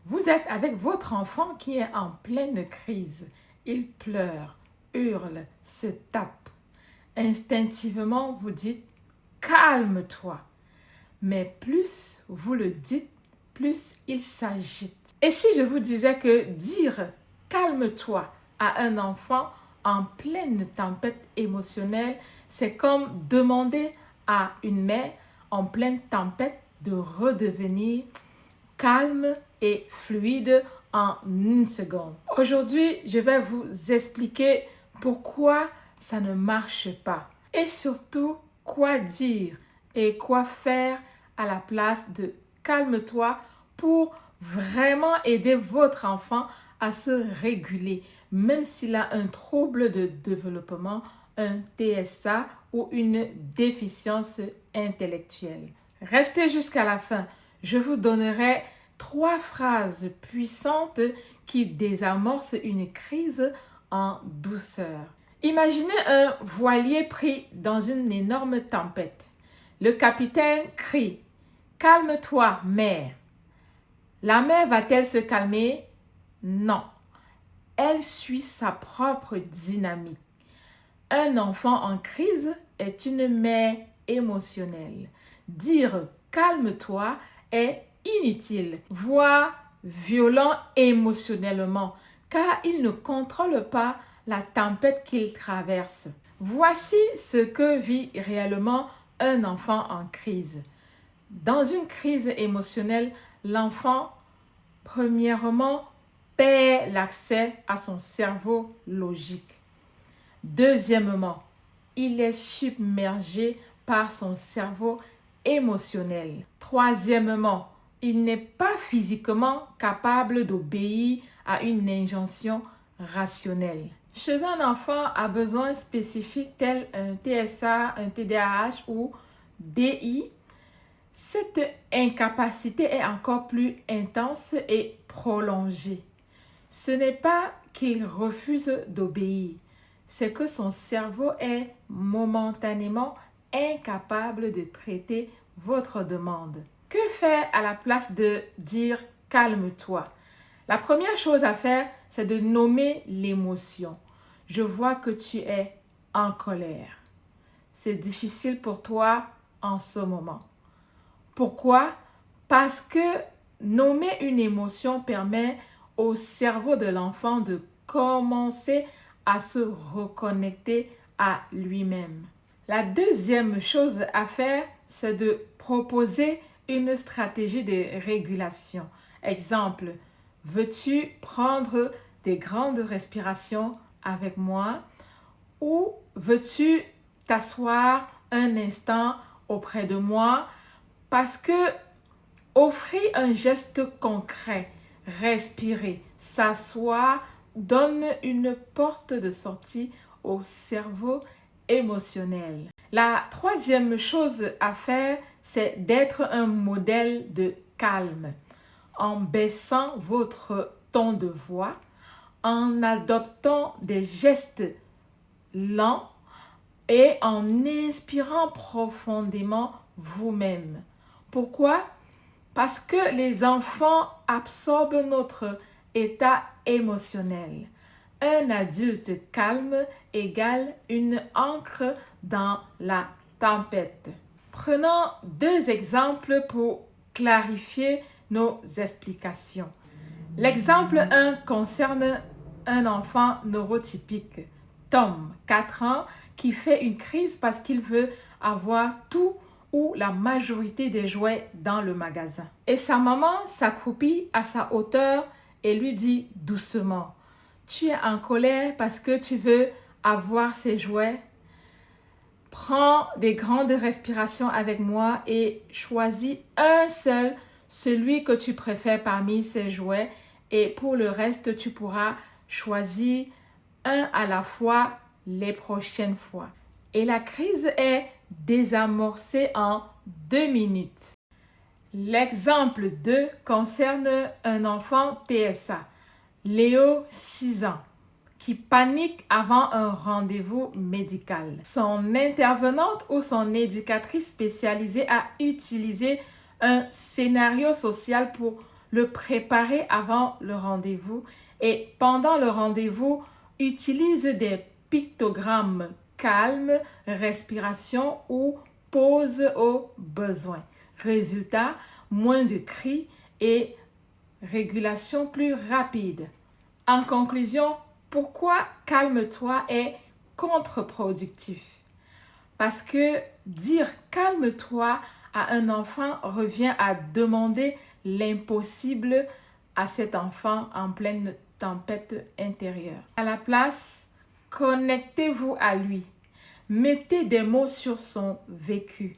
Vous êtes avec votre enfant qui est en pleine crise. Il pleure, hurle, se tape. Instinctivement, vous dites calme-toi. Mais plus vous le dites, plus il s'agite. Et si je vous disais que dire calme-toi à un enfant en pleine tempête émotionnelle, c'est comme demander à une mère en pleine tempête de redevenir calme et fluide en une seconde. Aujourd'hui, je vais vous expliquer pourquoi ça ne marche pas et surtout quoi dire et quoi faire à la place de calme-toi pour vraiment aider votre enfant à se réguler, même s'il a un trouble de développement, un TSA ou une déficience intellectuelle. Restez jusqu'à la fin. Je vous donnerai 3 phrases puissantes qui désamorcent une crise en douceur. Imaginez un voilier pris dans une énorme tempête. Le capitaine crie « Calme-toi, mère ». La mère va-t-elle se calmer? Non. Elle suit sa propre dynamique. Un enfant en crise est une mère émotionnelle. Dire « calme-toi » est inutile, voire violent émotionnellement, car il ne contrôle pas la tempête qu'il traverse. Voici ce que vit réellement un enfant en crise. Dans une crise émotionnelle, l'enfant, premièrement, perd l'accès à son cerveau logique. Deuxièmement, il est submergé par son cerveau émotionnel. Troisièmement, il n'est pas physiquement capable d'obéir à une injonction rationnelle. Chez un enfant à besoins spécifiques tels un TSA, un TDAH ou DI, cette incapacité est encore plus intense et prolongée. Ce n'est pas qu'il refuse d'obéir, c'est que son cerveau est momentanément incapable de traiter votre demande. Que faire à la place de dire « calme-toi » ? La première chose à faire, c'est de nommer l'émotion. Je vois que tu es en colère. C'est difficile pour toi en ce moment. Pourquoi? Parce que nommer une émotion permet au cerveau de l'enfant de commencer à se reconnecter à lui-même. La deuxième chose à faire, c'est de proposer une stratégie de régulation. Exemple, veux-tu prendre des grandes respirations avec moi ou veux-tu t'asseoir un instant auprès de moi? Parce que offrir un geste concret, respirer, s'asseoir, donne une porte de sortie au cerveau émotionnel. La troisième chose à faire, c'est d'être un modèle de calme en baissant votre ton de voix, en adoptant des gestes lents et en inspirant profondément vous-même. Pourquoi? Parce que les enfants absorbent notre état émotionnel. Un adulte calme égale une ancre dans la tempête. Prenons 2 exemples pour clarifier nos explications. L'exemple 1 concerne un enfant neurotypique, Tom, 4 ans, qui fait une crise parce qu'il veut avoir tout ou la majorité des jouets dans le magasin. Et sa maman s'accroupit à sa hauteur et lui dit doucement « Tu es en colère parce que tu veux avoir ces jouets? Prends des grandes respirations avec moi et choisis un seul, celui que tu préfères parmi ces jouets, et pour le reste, tu pourras choisir un à la fois les prochaines fois. » Et la crise est désamorcée en 2 minutes. L'exemple 2 concerne un enfant TSA, Léo, 6 ans, qui panique avant un rendez-vous médical. Son intervenante ou son éducatrice spécialisée a utilisé un scénario social pour le préparer avant le rendez-vous et pendant le rendez-vous, utilise des pictogrammes calmes, respiration ou pause au besoin. Résultat, moins de cris et régulation plus rapide. En conclusion, pourquoi calme-toi est contre-productif? Parce que dire calme-toi à un enfant revient à demander l'impossible à cet enfant en pleine tempête intérieure. À la place, connectez-vous à lui. Mettez des mots sur son vécu.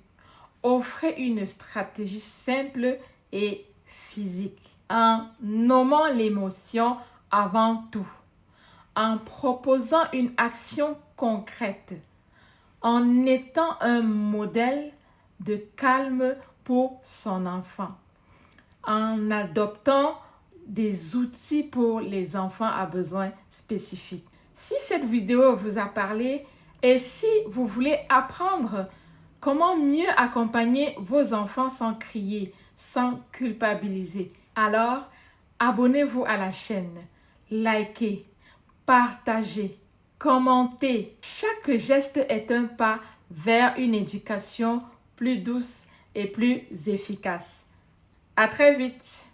Offrez une stratégie simple et physique en nommant l'émotion avant tout, en proposant une action concrète, en étant un modèle de calme pour son enfant, en adoptant des outils pour les enfants à besoins spécifiques. Si cette vidéo vous a parlé et si vous voulez apprendre comment mieux accompagner vos enfants sans crier, sans culpabiliser, alors abonnez-vous à la chaîne, likez, partagez, commentez. Chaque geste est un pas vers une éducation plus douce et plus efficace. À très vite!